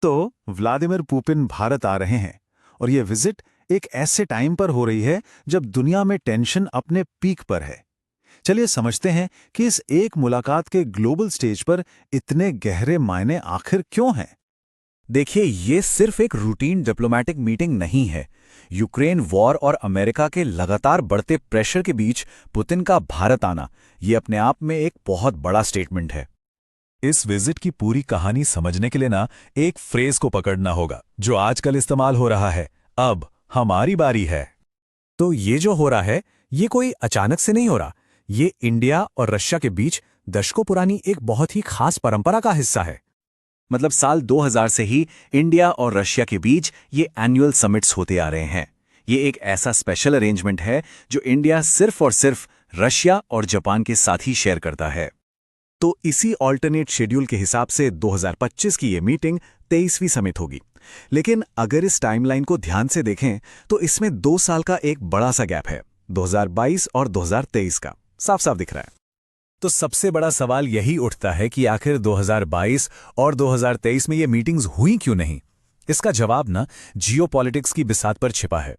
तो Vladimir Putin Bharat आ रहे हैं और ये विजिट एक ऐसे टाइम पर हो रही है जब दुनिया में टेंशन अपने पीक पर है। चलिए समझते हैं कि इस एक मुलाकात के ग्लोबल स्टेज पर इतने गहरे मायने आखिर क्यों हैं। देखिए, ये सिर्फ एक रूटीन डिप्लोमैटिक मीटिंग नहीं है। यूक्रेन वॉर और अमेरिका के लगातार बढ़ते प्रेशर के बीच पुतिन का भारत आना, ये अपने आप में एक बहुत बड़ा स्टेटमेंट है। इस विजिट की पूरी कहानी समझने के लिए एक फ्रेज को पकड़ना होगा जो आजकल इस्तेमाल हो रहा है, अब हमारी बारी है। तो ये जो हो रहा है, ये कोई अचानक से नहीं हो रहा। ये इंडिया और रशिया के बीच दशकों पुरानी एक बहुत ही खास परंपरा का हिस्सा है। मतलब साल 2000 से ही इंडिया और रशिया के बीच ये एनुअल समिट्स होते आ रहे हैं। ये एक ऐसा स्पेशल अरेंजमेंट है जो इंडिया सिर्फ और सिर्फ रशिया और जापान के साथ ही शेयर करता है। तो इसी ऑल्टरनेट शेड्यूल के हिसाब से 2025 की ये मीटिंग 23वीं समिट होगी। लेकिन अगर इस टाइमलाइन को ध्यान से देखें तो इसमें 2 साल का एक बड़ा सा गैप है, 2022 और 2023 का, साफ साफ दिख रहा है। तो सबसे बड़ा सवाल यही उठता है कि आखिर 2022 और 2023 में ये मीटिंग्स हुई क्यों नहीं। इसका जवाब जियोपॉलिटिक्स की बिसात पर छिपा है।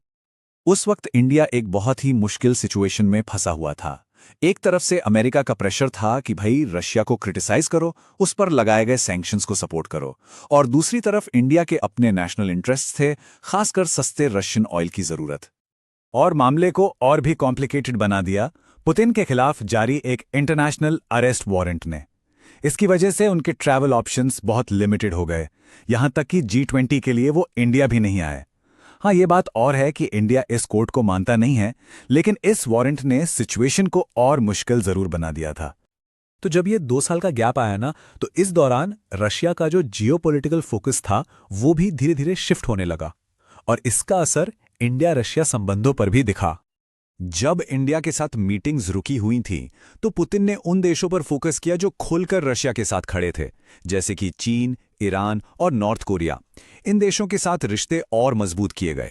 उस वक्त इंडिया एक बहुत ही मुश्किल सिचुएशन में फंसा हुआ था। एक तरफ से अमेरिका का प्रेशर था कि भाई रशिया को क्रिटिसाइज करो, उस पर लगाए गए सैंक्शंस को सपोर्ट करो, और दूसरी तरफ इंडिया के अपने नेशनल इंटरेस्ट थे, खासकर सस्ते रशियन ऑयल की जरूरत। और मामले को और भी कॉम्प्लिकेटेड बना दिया पुतिन के खिलाफ जारी एक इंटरनेशनल अरेस्ट वारंट ने। इसकी वजह से उनके ट्रैवल ऑप्शंस बहुत लिमिटेड हो गए, यहां तक कि G20 के लिए वो इंडिया भी नहीं आए। हाँ, ये बात और है कि इंडिया इस कोर्ट को मानता नहीं है, लेकिन इस वारंट ने सिचुएशन को और मुश्किल जरूर बना दिया था। तो जब ये 2 साल का गैप आया तो इस दौरान रशिया का जो जियोपॉलिटिकल फोकस था वो भी धीरे धीरे शिफ्ट होने लगा, और इसका असर इंडिया रशिया संबंधों पर भी दिखा। जब इंडिया के साथ मीटिंग्स रुकी हुई थी तो पुतिन ने उन देशों पर फोकस किया जो खुलकर रशिया के साथ खड़े थे, जैसे कि चीन, ईरान और नॉर्थ कोरिया। इन देशों के साथ रिश्ते और मजबूत किए गए।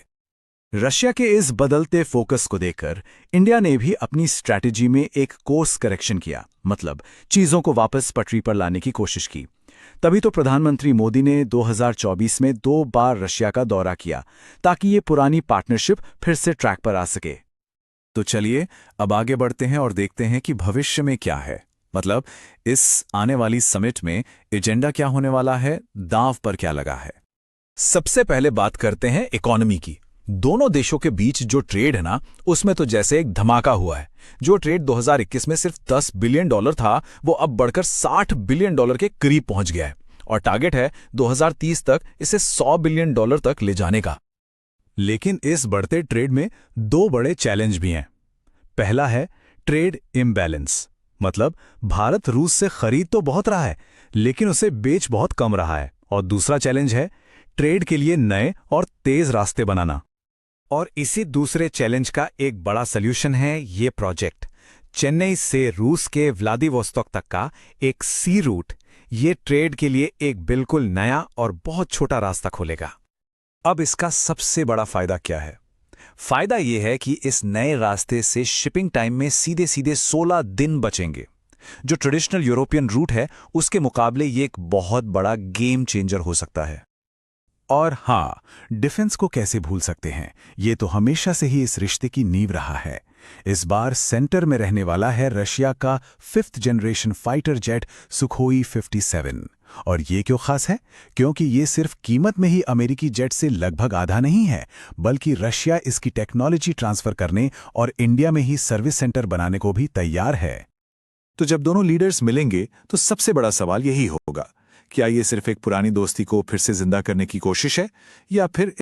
रशिया के इस बदलते फोकस को देखकर इंडिया ने भी अपनी स्ट्रैटेजी में एक कोर्स करेक्शन किया, मतलब चीजों को वापस पटरी पर लाने की कोशिश की। तभी तो प्रधानमंत्री मोदी ने 2024 में 2 बार रशिया का दौरा किया, ताकि ये पुरानी पार्टनरशिप फिर से ट्रैक पर आ सके। तो चलिए अब आगे बढ़ते हैं और देखते हैं कि भविष्य में क्या है। मतलब इस आने वाली समिट में एजेंडा क्या होने वाला है, दांव पर क्या लगा है। सबसे पहले बात करते हैं इकोनॉमी की। दोनों देशों के बीच जो ट्रेड है उसमें तो जैसे एक धमाका हुआ है। जो ट्रेड 2021 में सिर्फ $10 बिलियन था, वो अब बढ़कर $60 बिलियन के करीब पहुंच गया है, और टारगेट है 2030 तक इसे $100 बिलियन तक ले जाने का। लेकिन इस बढ़ते ट्रेड में 2 बड़े चैलेंज भी हैं। पहला है ट्रेड इम्बैलेंस, मतलब भारत रूस से खरीद तो बहुत रहा है लेकिन उसे बेच बहुत कम रहा है। और दूसरा चैलेंज है ट्रेड के लिए नए और तेज रास्ते बनाना। और इसी दूसरे चैलेंज का एक बड़ा सल्यूशन है ये प्रोजेक्ट, चेन्नई से रूस के व्लादिवोस्तोक तक का एक सी रूट। ये ट्रेड के लिए एक बिल्कुल नया और बहुत छोटा रास्ता खोलेगा। अब इसका सबसे बड़ा फायदा क्या है? फायदा यह है कि इस नए रास्ते से शिपिंग टाइम में सीधे सीधे 16 दिन बचेंगे। जो ट्रेडिशनल यूरोपियन रूट है उसके मुकाबले ये एक बहुत बड़ा गेम चेंजर हो सकता है। और हाँ, डिफेंस को कैसे भूल सकते हैं, ये तो हमेशा से ही इस रिश्ते की नींव रहा है। इस बार सेंटर में रहने वाला है रशिया का 5th generation fighter jet Sukhoi 57। और ये क्यों खास है? क्योंकि ये सिर्फ कीमत में ही अमेरिकी जेट से लगभग आधा नहीं है, बल्कि रशिया इसकी टेक्नोलॉजी ट्रांसफर करने और इंडिया में ही सर्विस सेंटर बनाने को भी तैयार है। तो जब दोनों लीडर्स मिलेंगे तो सबसे बड़ा सवाल यही होगा, क्या ये सिर्फ एक पुरानी दोस्ती को फिर से जिंदा करने की कोशिश है, या फिर